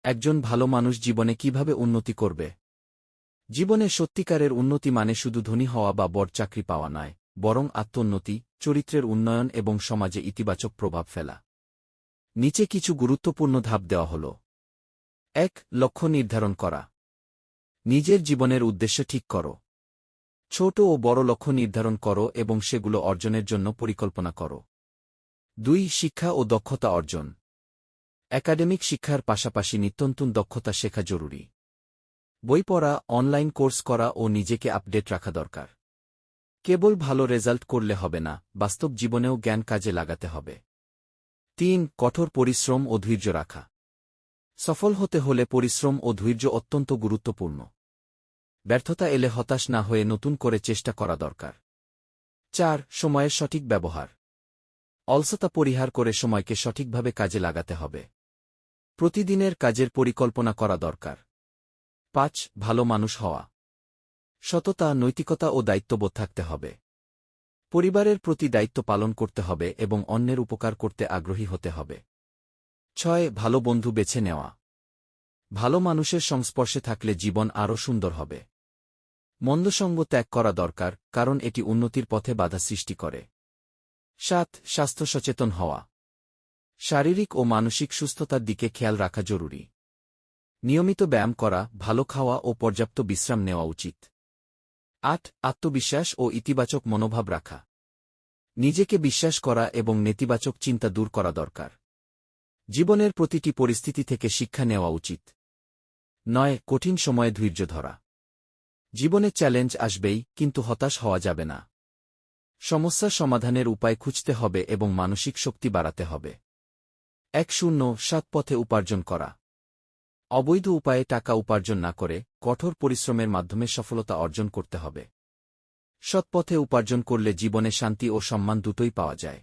একজন ভালো মানুষ জীবনে কিভাবে উন্নতি করবে? জীবনে সত্যিকারের উন্নতি মানে শুধু ধনী হওয়া বা বড় চাকরি পাওয়া নয়, বরং আত্মোন্নতি, চরিত্রের উন্নয়ন এবং সমাজে ইতিবাচক প্রভাব ফেলা। নিচে কিছু গুরুত্বপূর্ণ ধাপ দেওয়া হল। ১. লক্ষ্য নির্ধারণ করা। নিজের জীবনের উদ্দেশ্য ঠিক করো। ছোট ও বড় লক্ষ্য নির্ধারণ করো এবং সেগুলো অর্জনের জন্য পরিকল্পনা করো। ২. শিক্ষা ও দক্ষতা অর্জন। একাডেমিক শিক্ষার পাশাপাশি নিত্যনতুন দক্ষতা শেখা জরুরি। বই পড়া, অনলাইন কোর্স করা ও নিজেকে আপডেট রাখা দরকার। কেবল ভালো রেজাল্ট করলে হবে না, বাস্তব জীবনেও জ্ঞান কাজে লাগাতে হবে। ৩. কঠোর পরিশ্রম ও ধৈর্য রাখা। সফল হতে হলে পরিশ্রম ও ধৈর্য অত্যন্ত গুরুত্বপূর্ণ। ব্যর্থতা এলে হতাশ না হয়ে নতুন করে চেষ্টা করা দরকার। ৪. সময়ের সঠিক ব্যবহার। অলসতা পরিহার করে সময়কে সঠিকভাবে কাজে লাগাতে হবে। প্রতিদিনের কাজের পরিকল্পনা করা দরকার। ৫. ভালো মানুষ হওয়া। সততা, নৈতিকতা ও দায়িত্ববোধ থাকতে হবে। পরিবারের প্রতি দায়িত্ব পালন করতে হবে এবং অন্যের উপকার করতে আগ্রহী হতে হবে। ৬. ভালো বন্ধু বেছে নেওয়া। ভালো মানুষের সংস্পর্শে থাকলে জীবন আরও সুন্দর হবে। মন্দ সঙ্গ ত্যাগ করা দরকার, কারণ এটি উন্নতির পথে বাধা সৃষ্টি করে। ৭. স্বাস্থ্য সচেতন হওয়া। শারীরিক ও মানসিক সুস্থতার দিকে খেয়াল রাখা জরুরি। নিয়মিত ব্যায়াম করা, ভালো খাওয়া ও পর্যাপ্ত বিশ্রাম নেওয়া উচিত। ৮. আত্মবিশ্বাস ও ইতিবাচক মনোভাব রাখা। নিজেকে বিশ্বাস করা এবং নেতিবাচক চিন্তা দূর করা দরকার। জীবনের প্রতিটি পরিস্থিতি থেকে শিক্ষা নেওয়া উচিত। ৯. কঠিন সময়ে ধৈর্য ধরা। জীবনে চ্যালেঞ্জ আসবেই, কিন্তু হতাশ হওয়া যাবে না। সমস্যা সমাধানের উপায় খুঁজতে হবে এবং মানসিক শক্তি বাড়াতে হবে। ১০৭ পথে উপার্জন করা। অবৈধ উপায়ে টাকা উপার্জন না করে কঠোর পরিশ্রমের মাধ্যমে সফলতা অর্জন করতে হবে। সৎ পথে উপার্জন করলে জীবনে শান্তি ও সম্মান দুটোই পাওয়া যায়।